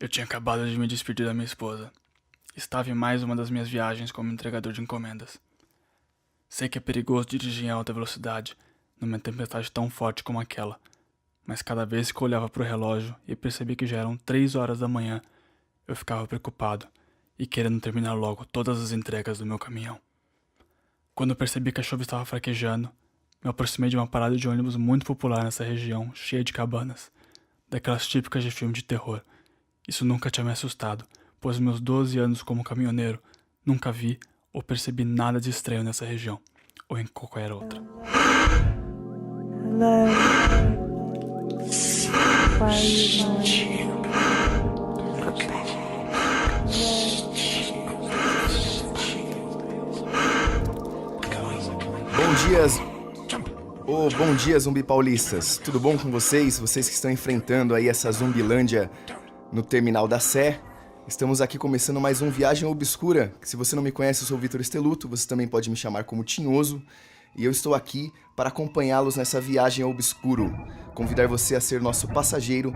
Eu tinha acabado de me despedir da minha esposa. Estava em mais uma das minhas viagens como entregador de encomendas. Sei que é perigoso dirigir em alta velocidade numa tempestade tão forte como aquela, mas cada vez que eu olhava para o relógio e percebi que já eram 3 horas da manhã, eu ficava preocupado e querendo terminar logo todas as entregas do meu caminhão. Quando eu percebi que a chuva estava fraquejando, me aproximei de uma parada de ônibus muito popular nessa região, cheia de cabanas, daquelas típicas de filme de terror. Isso nunca tinha me assustado, pois meus 12 anos como caminhoneiro nunca vi ou percebi nada de estranho nessa região, ou em qualquer outra. Hello. Why are you calling? Bom dia, zumbi paulistas. Tudo bom com vocês? Vocês que estão enfrentando aí essa zumbilândia no terminal da Sé. Estamos aqui começando mais um Viagem Obscura. Se você não me conhece, eu sou o Vitor Esteluto, você também pode me chamar como Tinhoso. E eu estou aqui para acompanhá-los nessa viagem ao obscuro. Convidar você a ser nosso passageiro.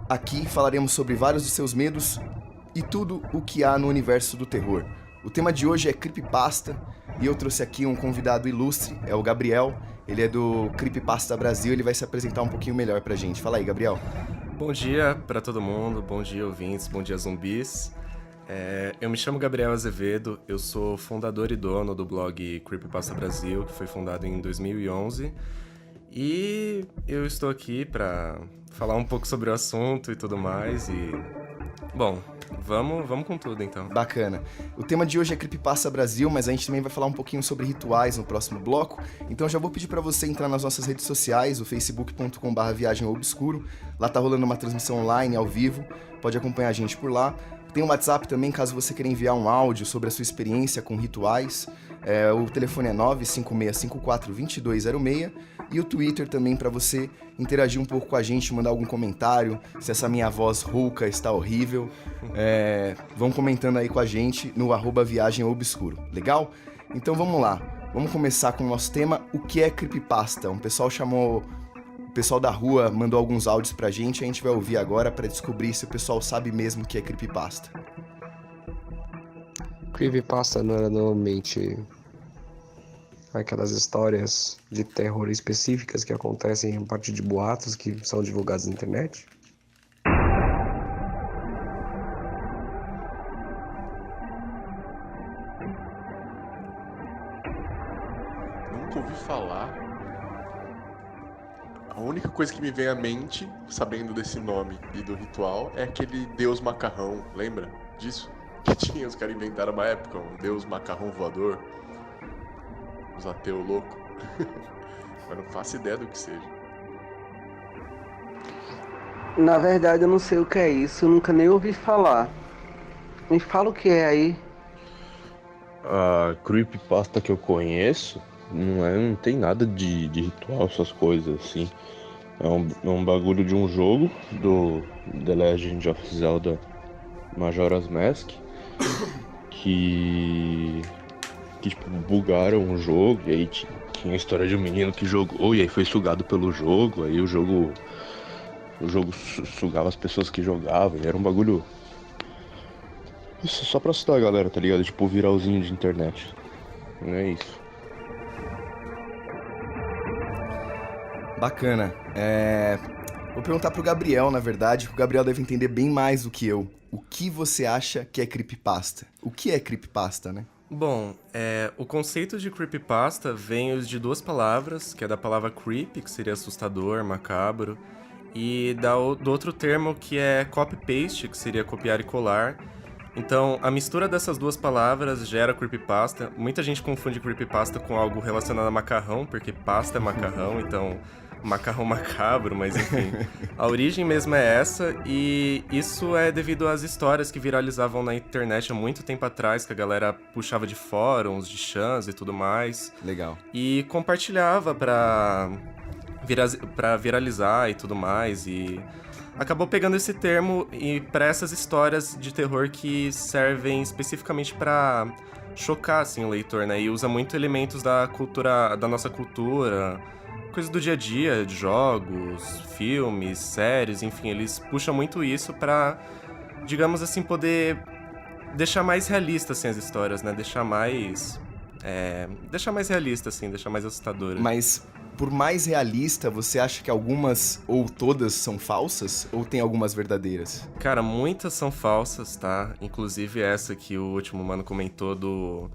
Aqui falaremos sobre vários de seus medos e tudo o que há no universo do terror. O tema de hoje é Creepypasta e eu trouxe aqui um convidado ilustre, é o Gabriel. Ele é do Creepypasta Brasil, ele vai se apresentar um pouquinho melhor pra gente. Fala aí, Gabriel. Bom dia pra todo mundo, bom dia ouvintes, bom dia zumbis. Eu me chamo Gabriel Azevedo, eu sou fundador e dono do blog Creepypasta Brasil, que foi fundado em 2011. E eu estou aqui pra falar um pouco sobre o assunto e tudo mais Bom, vamos com tudo então. Bacana. O tema de hoje é Creepypasta Brasil, mas a gente também vai falar um pouquinho sobre rituais no próximo bloco. Então já vou pedir pra você entrar nas nossas redes sociais, o facebook.com/viagem ao obscuro. Lá tá rolando uma transmissão online, ao vivo. Pode acompanhar a gente por lá. Tem um WhatsApp também, caso você queira enviar um áudio sobre a sua experiência com rituais. O telefone é 956542206. E o Twitter também para você interagir um pouco com a gente, mandar algum comentário, se essa minha voz rouca está horrível. Vão comentando aí com a gente no @viagem obscuro. Legal? Então vamos lá. Vamos começar com o nosso tema, o que é Creepypasta? O pessoal da rua mandou alguns áudios pra gente, a gente vai ouvir agora pra descobrir se o pessoal sabe mesmo o que é Creepypasta. Creepypasta não era normalmente aquelas histórias de terror específicas que acontecem a partir de boatos que são divulgados na internet? Nunca ouvi falar. A única coisa que me vem à mente, sabendo desse nome e do ritual, é aquele deus macarrão, lembra disso? Que tinha, os caras inventaram uma época, um deus macarrão voador. Os ateus loucos. Mas não faço ideia do que seja. Na verdade, eu não sei o que é isso, eu nunca nem ouvi falar. Me fala o que é aí. A creepypasta que eu conheço não tem nada de ritual, essas coisas assim. É um bagulho de um jogo do The Legend of Zelda Majora's Mask que tipo, bugaram o jogo e aí tinha a história de um menino que jogou e aí foi sugado pelo jogo, aí o jogo sugava as pessoas que jogavam, e era um bagulho só pra assustar a galera, tá ligado? Tipo, viralzinho de internet. Não é isso. Bacana. Vou perguntar pro Gabriel, na verdade, que o Gabriel deve entender bem mais do que eu. O que você acha que é Creepypasta? O que é Creepypasta, né? Bom, o conceito de creepypasta vem de duas palavras, que é da palavra creep, que seria assustador, macabro, e do outro termo que é copy-paste, que seria copiar e colar. Então, a mistura dessas duas palavras gera creepypasta. Muita gente confunde creepypasta com algo relacionado a macarrão, porque pasta é macarrão, então macarrão macabro, mas enfim. A origem mesmo é essa, e isso é devido às histórias que viralizavam na internet há muito tempo atrás, que a galera puxava de fóruns, de chans e tudo mais. Legal. E compartilhava pra viralizar e tudo mais, e acabou pegando esse termo e para essas histórias de terror que servem especificamente para chocar assim, o leitor, né? E usa muito elementos da nossa cultura, coisas do dia a dia, de jogos, filmes, séries, enfim, eles puxam muito isso pra digamos assim, poder deixar mais realista, assim, as histórias, né? Deixar mais realista, assim, deixar mais assustadora. Mas, por mais realista, você acha que algumas ou todas são falsas? Ou tem algumas verdadeiras? Cara, muitas são falsas, tá? Inclusive essa que o último mano comentou do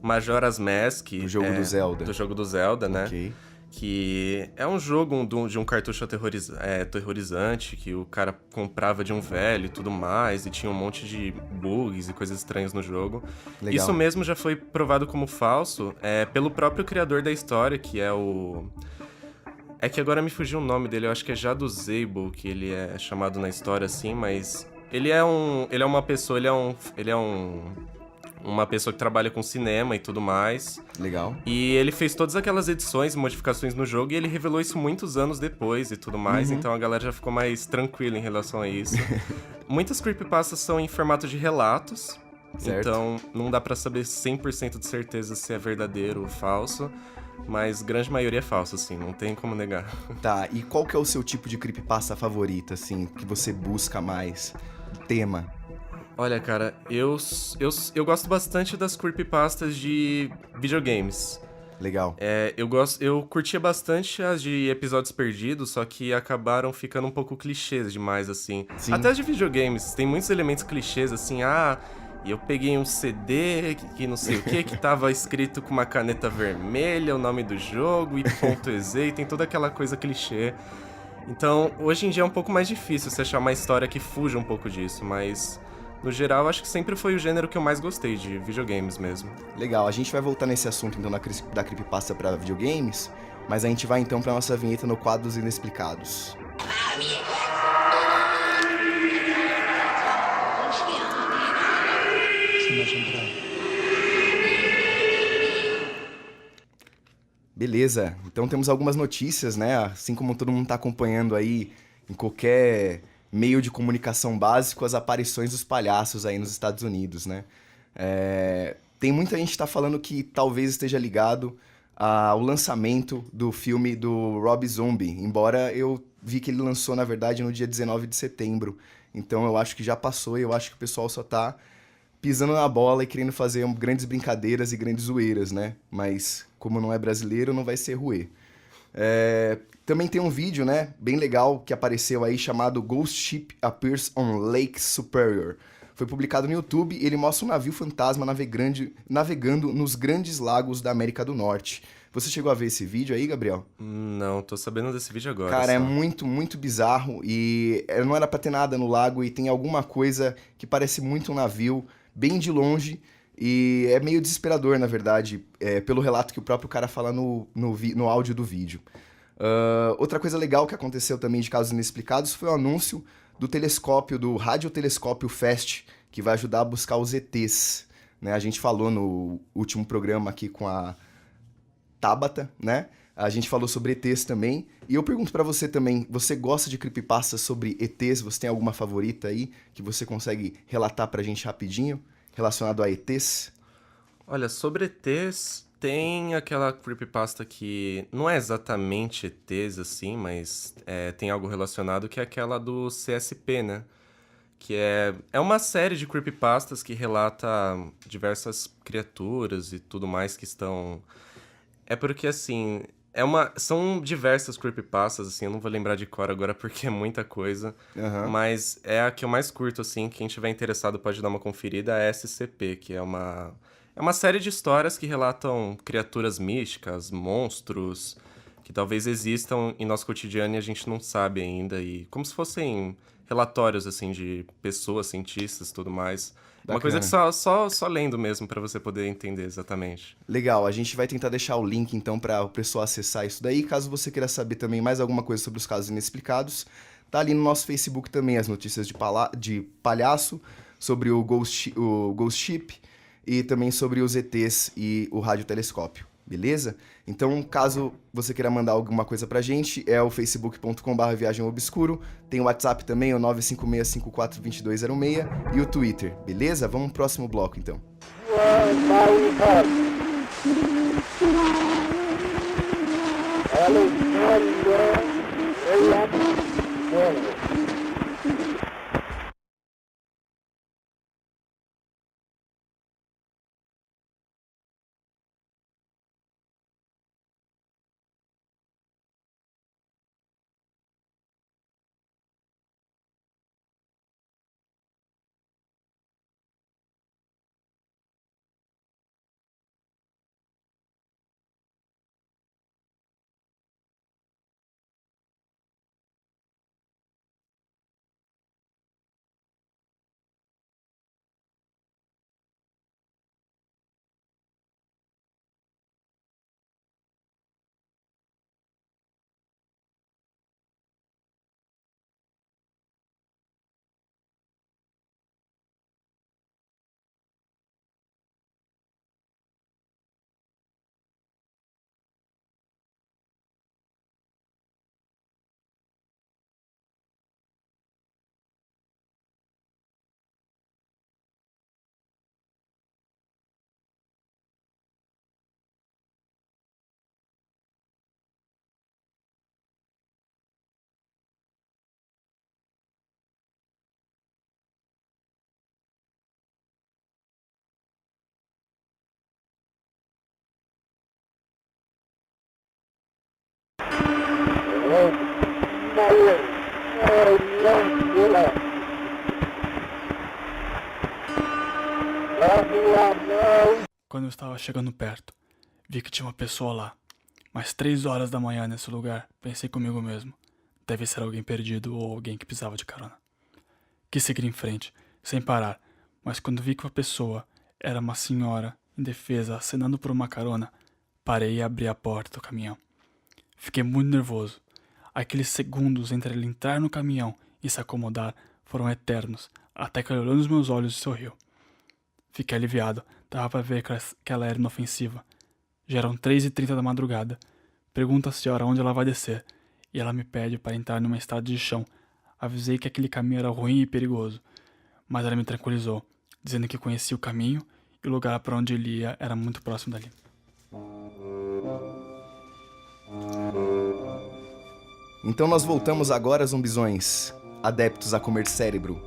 Majora's Mask. Do jogo do Zelda. Do jogo do Zelda, né? Ok. Que é um jogo de um cartucho aterrorizante, que o cara comprava de um velho e tudo mais, e tinha um monte de bugs e coisas estranhas no jogo. Legal. Isso mesmo já foi provado como falso pelo próprio criador da história, que é o... É que agora me fugiu o nome dele, eu acho que é Jado Zable, que ele é chamado na história assim, mas... Ele é uma pessoa que trabalha com cinema e tudo mais. Legal. E ele fez todas aquelas edições e modificações no jogo e ele revelou isso muitos anos depois e tudo mais, então a galera já ficou mais tranquila em relação a isso. Muitas creepypastas são em formato de relatos, Certo. então não dá pra saber 100% de certeza se é verdadeiro ou falso, mas grande maioria é falso, assim, não tem como negar. Tá, e qual que é o seu tipo de creepypasta favorita, assim, que você busca mais? Tema? Olha, cara, eu gosto bastante das creepypastas de videogames. Legal. Eu curtia bastante as de episódios perdidos, só que acabaram ficando um pouco clichês demais, assim. Sim. Até as de videogames, tem muitos elementos clichês, assim, e eu peguei um CD que não sei o que tava escrito com uma caneta vermelha, o nome do jogo, e .exe, e tem toda aquela coisa clichê. Então, hoje em dia é um pouco mais difícil você achar uma história que fuja um pouco disso, mas... No geral, acho que sempre foi o gênero que eu mais gostei, de videogames mesmo. Legal, a gente vai voltar nesse assunto então da creepypasta pra videogames, mas a gente vai então pra nossa vinheta no quadro dos Inexplicados. Beleza, então temos algumas notícias, né? Assim como todo mundo tá acompanhando aí em qualquer meio de comunicação básico, as aparições dos palhaços aí nos Estados Unidos, né? Tem muita gente que tá falando que talvez esteja ligado ao lançamento do filme do Rob Zombie, embora eu vi que ele lançou, na verdade, no dia 19 de setembro. Então eu acho que já passou e eu acho que o pessoal só tá pisando na bola e querendo fazer grandes brincadeiras e grandes zoeiras, né? Mas como não é brasileiro, não vai ser ruê. Também tem um vídeo, né, bem legal que apareceu aí chamado Ghost Ship Appears on Lake Superior. Foi publicado no YouTube e ele mostra um navio fantasma navegando nos grandes lagos da América do Norte. Você chegou a ver esse vídeo aí, Gabriel? Não, tô sabendo desse vídeo agora. Cara, só. é muito, muito bizarro e não era pra ter nada no lago e tem alguma coisa que parece muito um navio, bem de longe, e é meio desesperador, na verdade, pelo relato que o próprio cara fala no áudio do vídeo. Outra coisa legal que aconteceu também de casos inexplicados foi o anúncio do radiotelescópio FAST, que vai ajudar a buscar os ETs, né? A gente falou no último programa aqui com a Tabata, né? A gente falou sobre ETs também. E eu pergunto pra você também, você gosta de creepypasta sobre ETs? Você tem alguma favorita aí que você consegue relatar pra gente rapidinho, relacionado a ETs? Olha, sobre ETs, tem aquela creepypasta que não é exatamente ETs, assim, mas tem algo relacionado, que é aquela do CSP, né? Que é uma série de creepypastas que relata diversas criaturas e tudo mais que estão... É porque, assim, são diversas creepypastas, assim, eu não vou lembrar de cor agora porque é muita coisa, mas é a que eu mais curto, assim, quem tiver interessado pode dar uma conferida, é a SCP, que é uma série de histórias que relatam criaturas místicas, monstros, que talvez existam em nosso cotidiano e a gente não sabe ainda, e como se fossem relatórios, assim, de pessoas, cientistas e tudo mais. Bacana. Uma coisa que só lendo mesmo, pra você poder entender exatamente. Legal, a gente vai tentar deixar o link então para o pessoal acessar isso daí. Caso você queira saber também mais alguma coisa sobre os casos inexplicados, tá ali no nosso Facebook também as notícias de palhaço, sobre o Ghost Ship e também sobre os ETs e o radiotelescópio, beleza? Então, caso você queira mandar alguma coisa pra gente, é o facebook.com/viagem obscuro, tem o WhatsApp também, o 956542206 e o Twitter, beleza? Vamos pro próximo bloco então. Quando eu estava chegando perto, vi que tinha uma pessoa lá. Mas 3 horas da manhã nesse lugar, pensei comigo mesmo. Deve ser alguém perdido ou alguém que precisava de carona. Quis seguir em frente, sem parar, mas quando vi que a pessoa era uma senhora indefesa acenando por uma carona, parei e abri a porta do caminhão. Fiquei muito nervoso. Aqueles segundos entre ele entrar no caminhão e se acomodar foram eternos, até que ele olhou nos meus olhos e sorriu. Fiquei aliviado, dava pra ver que ela era inofensiva. Já eram 3h30 da madrugada. Pergunto à senhora onde ela vai descer, e ela me pede para entrar numa estrada de chão. Avisei que aquele caminho era ruim e perigoso, mas ela me tranquilizou, dizendo que conhecia o caminho e o lugar para onde ele ia era muito próximo dali. Então nós voltamos agora, zumbizões, adeptos a comer cérebro.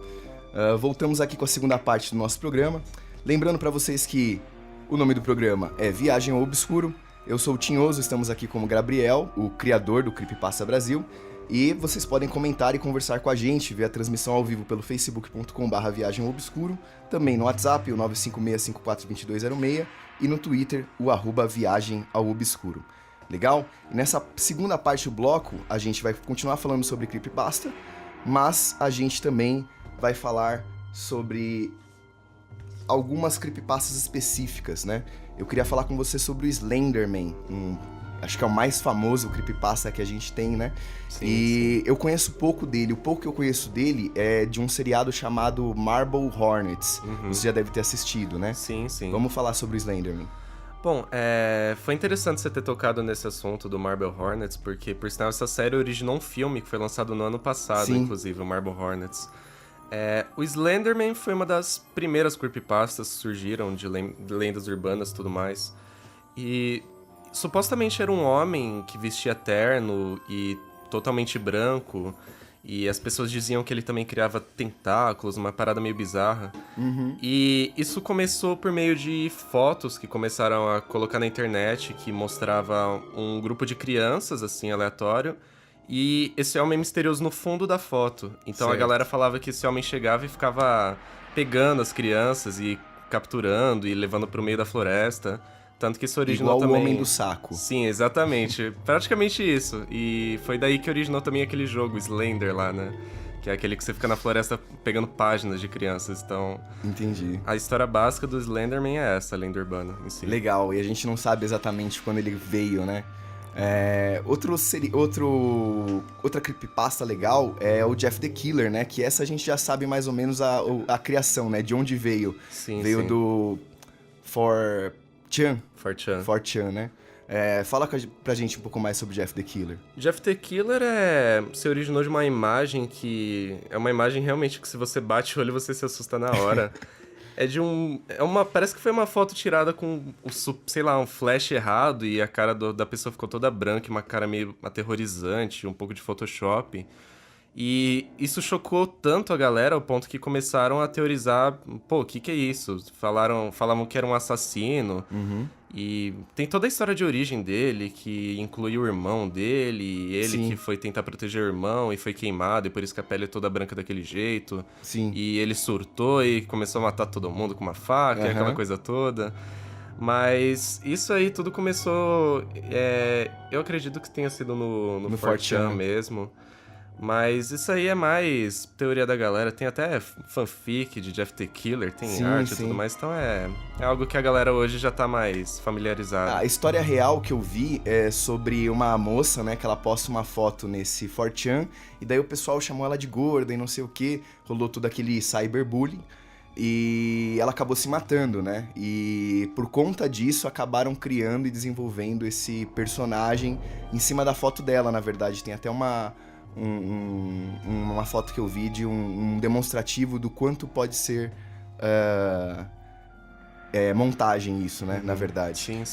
Voltamos aqui com a segunda parte do nosso programa. Lembrando para vocês que o nome do programa é Viagem ao Obscuro. Eu sou o Tinhoso, estamos aqui como Gabriel, o criador do Creepypasta Brasil. E vocês podem comentar e conversar com a gente, ver a transmissão ao vivo pelo facebook.com/Viagem ao Obscuro, também no WhatsApp, o 956542206, e no Twitter, o @Viagem ao Obscuro. Legal? E nessa segunda parte do bloco, a gente vai continuar falando sobre Creepypasta, mas a gente também vai falar sobre algumas creepypastas específicas, né? Eu queria falar com você sobre o Slenderman, acho que é o mais famoso creepypasta que a gente tem, né? Sim. Eu conheço pouco dele. O pouco que eu conheço dele é de um seriado chamado Marble Hornets. Você já deve ter assistido, né? Sim. Vamos falar sobre o Slenderman. Bom, foi interessante você ter tocado nesse assunto do Marble Hornets, porque, por sinal, essa série originou um filme que foi lançado no ano passado, Sim. inclusive, o Marble Hornets. O Slenderman foi uma das primeiras creepypastas que surgiram de lendas urbanas e tudo mais. E supostamente era um homem que vestia terno e totalmente branco. E as pessoas diziam que ele também criava tentáculos, uma parada meio bizarra. E isso começou por meio de fotos que começaram a colocar na internet, que mostrava um grupo de crianças, assim, aleatório, e esse homem misterioso no fundo da foto. Então Certo. A galera falava que esse homem chegava e ficava pegando as crianças e capturando e levando pro meio da floresta. Tanto que isso originou Igual também... o Homem do Saco. Sim, exatamente. Praticamente isso. E foi daí que originou também aquele jogo, Slender, lá, né? Que é aquele que você fica na floresta pegando páginas de crianças. Então, Entendi. a história básica do Slenderman é essa, a lenda urbana em si. Legal, e a gente não sabe exatamente quando ele veio, né? Outra creepypasta legal é o Jeff the Killer, né? Que essa a gente já sabe mais ou menos a criação, né? De onde veio. Sim, Veio sim. do 4chan. 4chan. Né? Fala pra gente um pouco mais sobre Jeff the Killer. Jeff the Killer se originou de uma imagem que... É uma imagem realmente que se você bate o olho você se assusta na hora. Parece que foi uma foto tirada com, sei lá, um flash errado e a cara da pessoa ficou toda branca, uma cara meio aterrorizante, um pouco de Photoshop. E isso chocou tanto a galera ao ponto que começaram a teorizar, pô, o que é isso? Falavam que era um assassino. E tem toda a história de origem dele, que inclui o irmão dele, e ele Sim. que foi tentar proteger o irmão e foi queimado, e por isso que a pele é toda branca daquele jeito. Sim. E ele surtou e começou a matar todo mundo com uma faca, e aquela coisa toda. Mas isso aí tudo começou... eu acredito que tenha sido no 4chan mesmo. Mas isso aí é mais teoria da galera. Tem até fanfic de Jeff the Killer, tem arte e tudo mais. Então é algo que a galera hoje já tá mais familiarizada. A história real que eu vi é sobre uma moça, né? Que ela posta uma foto nesse 4chan. E daí o pessoal chamou ela de gorda e não sei o que. Rolou todo aquele cyberbullying. E ela acabou se matando, né? E por conta disso acabaram criando e desenvolvendo esse personagem em cima da foto dela, na verdade. Tem até uma foto que eu vi de um demonstrativo do quanto pode ser montagem isso, né? Na verdade. Sim.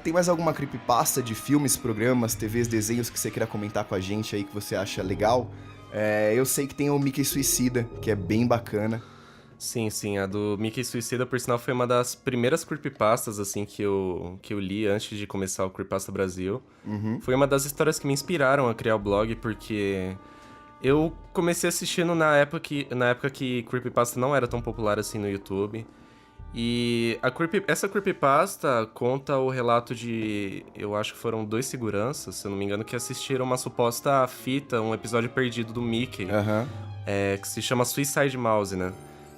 Tem mais alguma creepypasta de filmes, programas, TVs, desenhos que você queira comentar com a gente aí que você acha legal? Eu sei que tem o Mickey Suicida, que é bem bacana. Sim, a do Mickey Suicida, por sinal, foi uma das primeiras creepypastas, assim, que eu li antes de começar o Creepypasta Brasil. Foi uma das histórias que me inspiraram a criar o blog, porque eu comecei assistindo na época que creepypasta não era tão popular assim no YouTube. E essa creepypasta conta o relato de, eu acho que foram 2 seguranças, se eu não me engano, que assistiram uma suposta fita, um episódio perdido do Mickey, Aham. que se chama Suicide Mouse, né?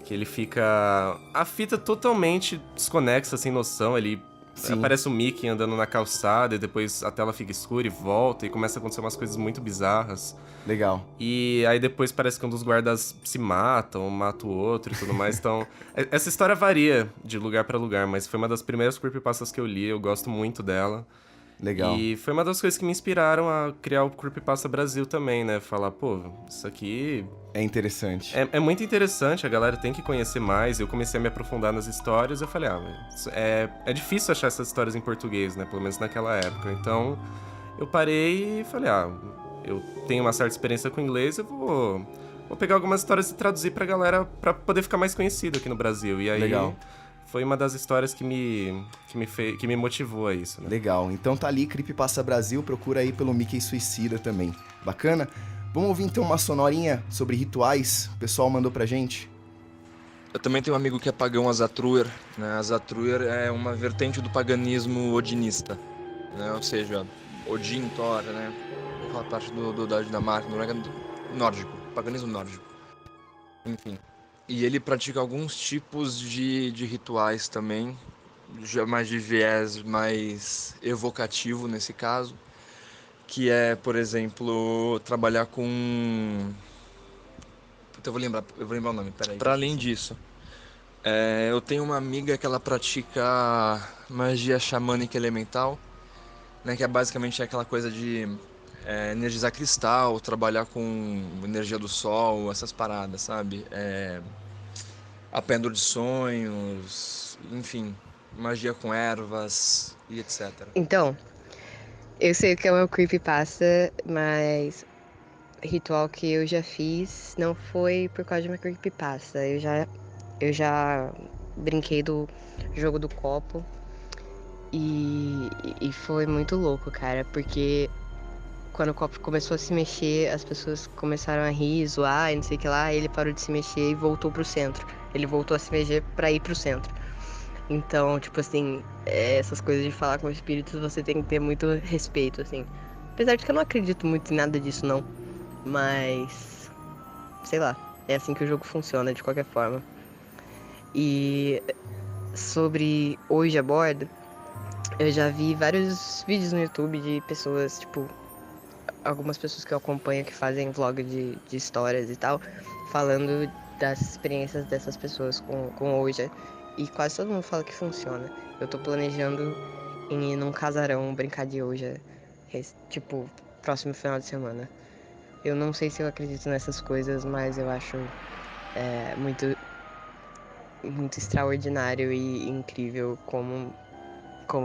Que ele fica... A fita totalmente desconexa, sem noção, ele... Sim. Aparece o Mickey andando na calçada e depois a tela fica escura e volta e começa a acontecer umas coisas muito bizarras. Legal. E aí depois parece que um dos guardas se mata o outro e tudo mais. Então, essa história varia de lugar pra lugar, mas foi uma das primeiras creepypastas que eu li, eu gosto muito dela. Legal. E foi uma das coisas que me inspiraram a criar o Creepypasta Brasil também, né? Falar, pô, isso aqui É interessante. é muito interessante, a galera tem que conhecer mais. Eu comecei a me aprofundar nas histórias, eu falei, é difícil achar essas histórias em português, né? Pelo menos naquela época. Então, eu parei e falei, eu tenho uma certa experiência com inglês, eu vou pegar algumas histórias e traduzir pra galera pra poder ficar mais conhecido aqui no Brasil. E aí, Legal. foi uma das histórias que me motivou a isso, né? Legal. Então tá ali, Creepypasta Brasil, procura aí pelo Mickey Suicida também. Bacana? Vamos ouvir então uma sonorinha sobre rituais? O pessoal mandou pra gente. Eu também tenho um amigo que é pagão Azatruer, né? Azatruer é uma vertente do paganismo odinista, né? Ou seja, Odin, Thor, né? Aquela parte da Dinamarca, nórdico, paganismo nórdico. Enfim. E ele pratica alguns tipos de rituais também, já mais de viés mais evocativo nesse caso, que é, por exemplo, trabalhar com... Puta, eu vou lembrar o nome, peraí. Para além disso, eu tenho uma amiga que ela pratica magia xamânica elemental, né, que é basicamente aquela coisa de energizar cristal, trabalhar com energia do sol, essas paradas, sabe? Apêndulo de sonhos, enfim, magia com ervas e etc. Então, eu sei o que é uma creepypasta, mas ritual que eu já fiz não foi por causa de uma creepypasta. Eu já brinquei do jogo do copo e foi muito louco, cara, porque quando o copo começou a se mexer, as pessoas começaram a rir, zoar e não sei o que lá, ele parou de se mexer e voltou pro centro. Ele voltou a se mexer pra ir pro centro. Então, tipo assim, essas coisas de falar com espíritos, você tem que ter muito respeito, assim. Apesar de que eu não acredito muito em nada disso, não. Mas, sei lá, é assim que o jogo funciona, de qualquer forma. E sobre hoje a bordo, eu já vi vários vídeos no YouTube de pessoas, tipo, algumas pessoas que eu acompanho que fazem vlog de histórias e tal, falando das experiências dessas pessoas com Ouija. E quase todo mundo fala que funciona. Eu tô planejando em ir num casarão brincar de Ouija, tipo, próximo final de semana. Eu não sei se eu acredito nessas coisas, mas eu acho muito, muito extraordinário e incrível como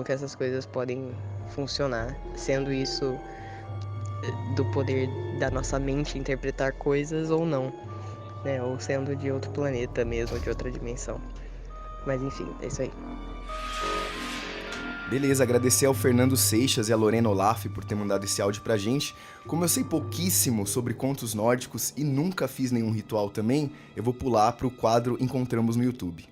que essas coisas podem funcionar, sendo isso do poder da nossa mente interpretar coisas ou não, né? Ou sendo de outro planeta mesmo, de outra dimensão. Mas enfim, é isso aí. Beleza, agradecer ao Fernando Seixas e a Lorena Olaf por ter mandado esse áudio pra gente. Como eu sei pouquíssimo sobre contos nórdicos e nunca fiz nenhum ritual também, eu vou pular pro quadro Encontramos no YouTube.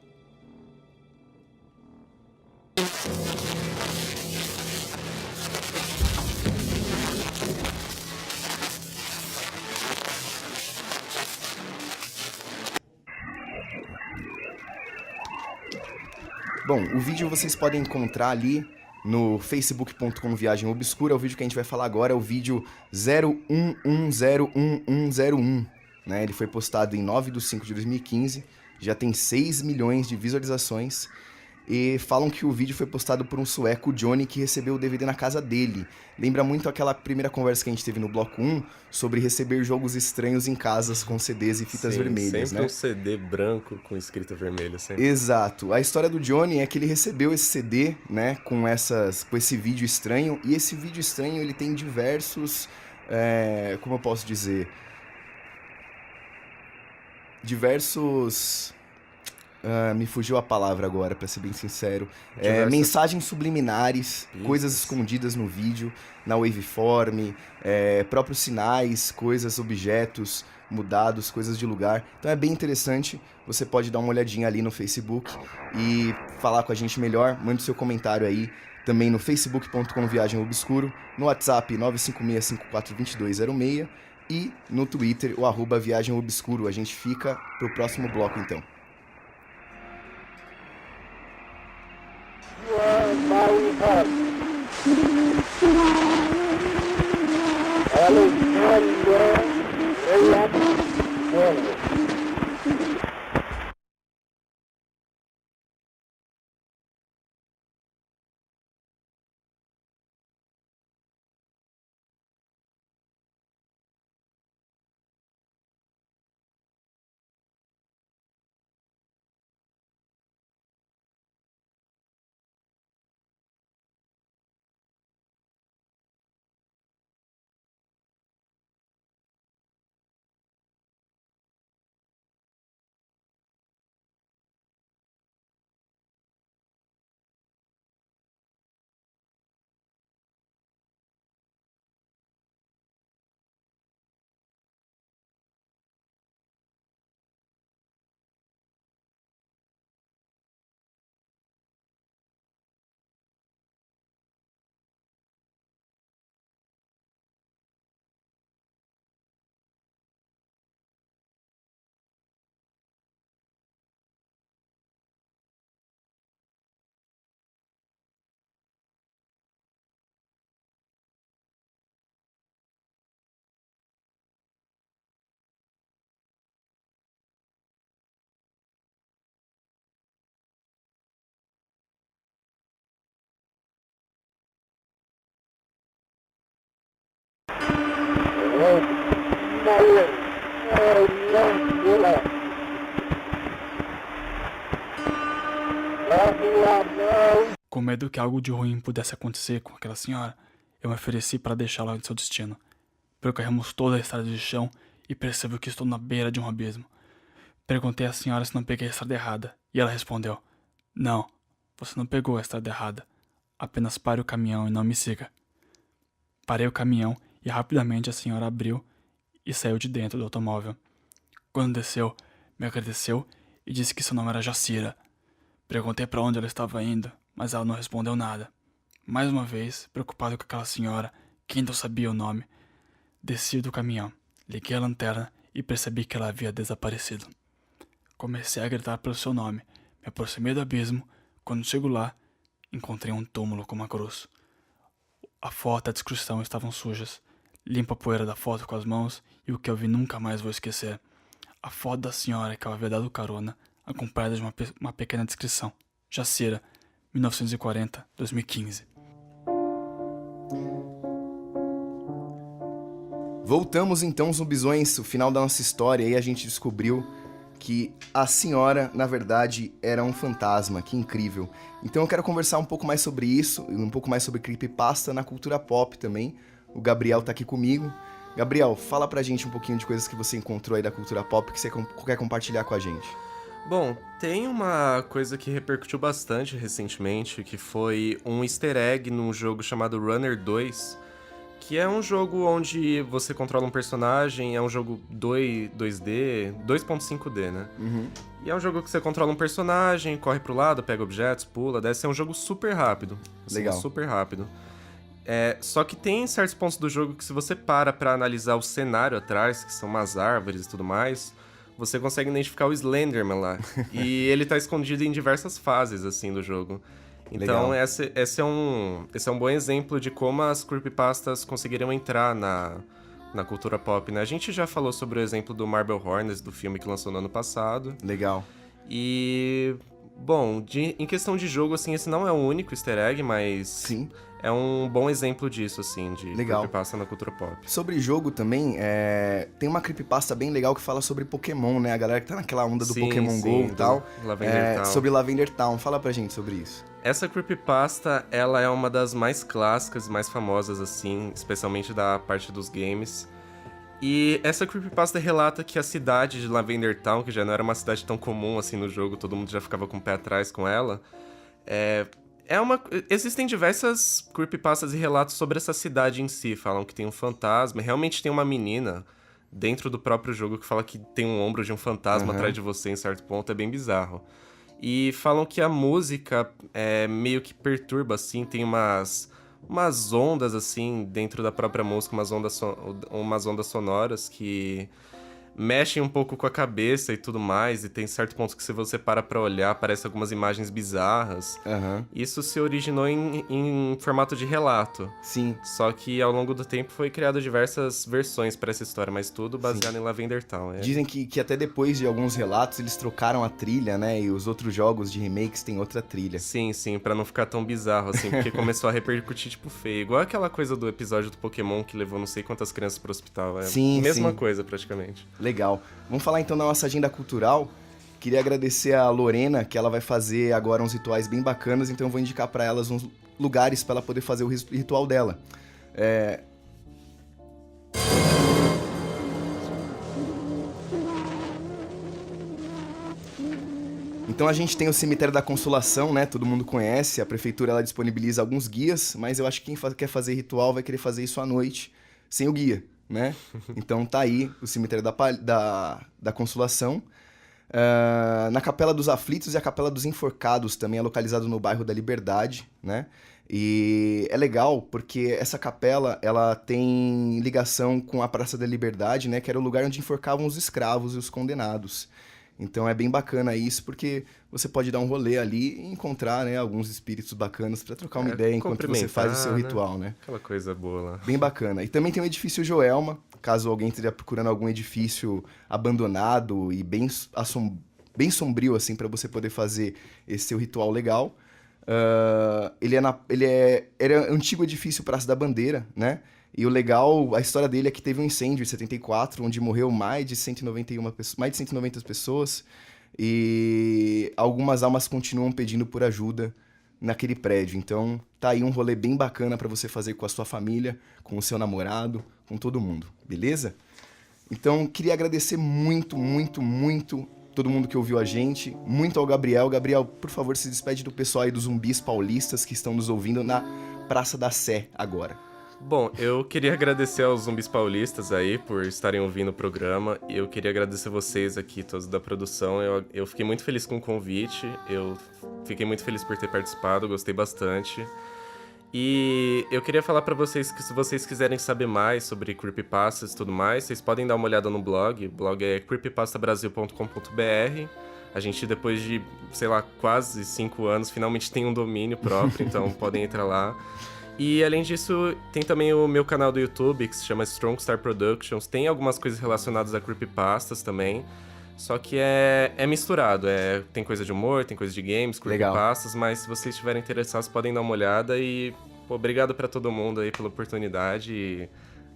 Bom, o vídeo vocês podem encontrar ali no facebook.com Viagem Obscura. O vídeo que a gente vai falar agora é o vídeo 01101101, né? Ele foi postado em 9/5/2015, já tem 6 milhões de visualizações. E falam que o vídeo foi postado por um sueco, Johnny, que recebeu o DVD na casa dele. Lembra muito aquela primeira conversa que a gente teve no bloco 1 sobre receber jogos estranhos em casas com CDs e fitas vermelhas, sempre né? um CD branco com escrita vermelha, sempre. Exato. A história do Johnny é que ele recebeu esse CD, né, com esse vídeo estranho, e esse vídeo estranho ele tem diversos, como eu posso dizer, me fugiu a palavra agora, pra ser bem sincero. Mensagens subliminares, coisas escondidas no vídeo, na waveform, próprios sinais, coisas, objetos, mudados, coisas de lugar. Então é bem interessante, você pode dar uma olhadinha ali no Facebook e falar com a gente melhor. Mande seu comentário aí também no facebook.com Viagem Obscuro, no WhatsApp 956542206 e no Twitter, o @Viagem Obscuro. A gente fica pro próximo bloco então. Com medo que algo de ruim pudesse acontecer com aquela senhora, eu me ofereci para deixá-la em seu destino. Percorremos toda a estrada de chão e percebo que estou na beira de um abismo. Perguntei à senhora se não peguei a estrada errada, e ela respondeu: "Não, você não pegou a estrada errada. Apenas pare o caminhão e não me siga." Parei o caminhão e rapidamente a senhora abriu e saiu de dentro do automóvel. Quando desceu, me agradeceu e disse que seu nome era Jacira. Perguntei para onde ela estava indo, mas ela não respondeu nada. Mais uma vez, preocupado com aquela senhora, que ainda sabia o nome, desci do caminhão, liguei a lanterna e percebi que ela havia desaparecido. Comecei a gritar pelo seu nome, me aproximei do abismo. Quando chego lá, encontrei um túmulo com uma cruz. A foto e a descrição estavam sujas. Limpo a poeira da foto com as mãos e o que eu vi nunca mais vou esquecer. A foto da senhora que eu havia dado carona, acompanhada de uma pequena descrição. Jacira, 1940-2015. Voltamos então, zumbizões, o final da nossa história, e a gente descobriu que a senhora, na verdade, era um fantasma. Que incrível. Então eu quero conversar um pouco mais sobre isso, e um pouco mais sobre creepypasta na cultura pop também. O Gabriel tá aqui comigo. Gabriel, fala pra gente um pouquinho de coisas que você encontrou aí da cultura pop que você quer compartilhar com a gente. Bom, tem uma coisa que repercutiu bastante recentemente, que foi um easter egg num jogo chamado Runner 2, que é um jogo onde você controla um personagem, é um jogo 2D, 2.5D, né? Uhum. E é um jogo que você controla um personagem, corre pro lado, pega objetos, pula, desce, é um jogo super rápido. Assim, Legal. Super rápido. Só que tem certos pontos do jogo que se você para pra analisar o cenário atrás, que são umas árvores e tudo mais, você consegue identificar o Slenderman lá. E ele tá escondido em diversas fases, assim, do jogo. Então, esse é um bom exemplo de como as creepypastas conseguiriam entrar na cultura pop, né? A gente já falou sobre o exemplo do Marble Hornets, do filme que lançou no ano passado. Legal. E, bom, em questão de jogo, assim, esse não é o único easter egg, mas... Sim. É um bom exemplo disso, assim, de Legal. creepypasta na cultura pop. Sobre jogo também, tem uma creepypasta bem legal que fala sobre Pokémon, né? A galera que tá naquela onda do Pokémon Go e tal. Lavender Town. Sobre Lavender Town. Fala pra gente sobre isso. Essa creepypasta, ela é uma das mais clássicas e mais famosas, assim, especialmente da parte dos games. E essa creepypasta relata que a cidade de Lavender Town, que já não era uma cidade tão comum, assim, no jogo, todo mundo já ficava com o pé atrás com ela, existem diversas creepypastas e relatos sobre essa cidade em si. Falam que tem um fantasma, realmente tem uma menina dentro do próprio jogo que fala que tem um ombro de um fantasma atrás de você em certo ponto, é bem bizarro. E falam que a música meio que perturba, assim, tem umas ondas, assim, dentro da própria música, umas ondas sonoras que mexem um pouco com a cabeça e tudo mais, e tem certo ponto que se você para pra olhar, aparecem algumas imagens bizarras. Isso se originou em formato de relato. Sim. Só que ao longo do tempo foi criado diversas versões pra essa história, mas tudo baseado em Lavender Town. Dizem que até depois de alguns relatos eles trocaram a trilha, né? E os outros jogos de remakes têm outra trilha. Sim, pra não ficar tão bizarro, assim, porque começou a repercutir, tipo, feio. Igual aquela coisa do episódio do Pokémon que levou não sei quantas crianças pro hospital. Mesma coisa, praticamente. Legal. Vamos falar então da nossa agenda cultural. Queria agradecer a Lorena, que ela vai fazer agora uns rituais bem bacanas, então eu vou indicar pra elas uns lugares pra ela poder fazer o ritual dela. Então a gente tem o Cemitério da Consolação, né? Todo mundo conhece, a prefeitura ela disponibiliza alguns guias, mas eu acho que quem quer fazer ritual vai querer fazer isso à noite, sem o guia, né? Então tá aí o Cemitério da Consolação. Na Capela dos Aflitos e a Capela dos Enforcados também é localizado no bairro da Liberdade, né? E é legal porque essa capela, ela tem ligação com a Praça da Liberdade, né? Que era o lugar onde enforcavam os escravos e os condenados. Então é bem bacana isso, porque você pode dar um rolê ali e encontrar, né, alguns espíritos bacanas pra trocar uma ideia enquanto você faz o seu ritual, né? Aquela coisa boa lá. Bem bacana. E também tem o Edifício Joelma, caso alguém esteja procurando algum edifício abandonado e bem sombrio, assim, pra você poder fazer esse seu ritual legal. Era antigo edifício Praça da Bandeira, né? E o legal, a história dele é que teve um incêndio em 74, onde morreu mais de 190 pessoas, e algumas almas continuam pedindo por ajuda naquele prédio. Então, tá aí um rolê bem bacana pra você fazer com a sua família, com o seu namorado, com todo mundo, beleza? Então, queria agradecer muito, muito, muito todo mundo que ouviu a gente, muito ao Gabriel. Gabriel, por favor, se despede do pessoal aí dos zumbis paulistas que estão nos ouvindo na Praça da Sé agora. Bom, eu queria agradecer aos zumbis paulistas aí por estarem ouvindo o programa. Eu queria agradecer vocês aqui, todos da produção. Eu fiquei muito feliz com o convite. Eu fiquei muito feliz por ter participado, gostei bastante. E eu queria falar pra vocês que se vocês quiserem saber mais sobre creepypastas e tudo mais, vocês podem dar uma olhada no blog. O blog é creepypastabrasil.com.br. A gente, depois de, sei lá, quase 5 anos, finalmente tem um domínio próprio, então podem entrar lá. E, além disso, tem também o meu canal do YouTube, que se chama Strong Star Productions. Tem algumas coisas relacionadas a creepypastas também. Só que é misturado. Tem coisa de humor, tem coisa de games, creepypastas. Mas se vocês estiverem interessados, podem dar uma olhada. E, pô, obrigado pra todo mundo aí pela oportunidade. E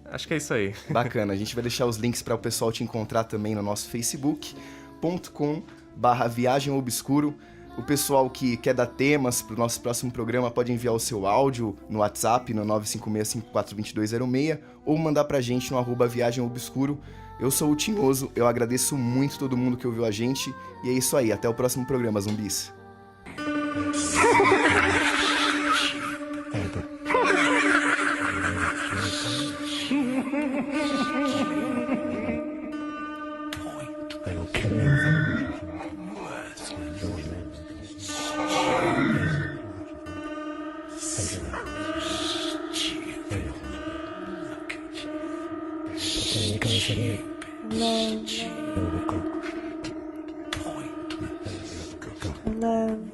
acho que é isso aí. Bacana. A gente vai deixar os links para o pessoal te encontrar também no nosso facebook.com/Viagem Obscuro. O pessoal que quer dar temas para o nosso próximo programa pode enviar o seu áudio no WhatsApp, no 956542206, ou mandar pra gente no @Viagem Obscuro. Eu sou o Tinhoso, eu agradeço muito todo mundo que ouviu a gente, e é isso aí, até o próximo programa, zumbis. Hello.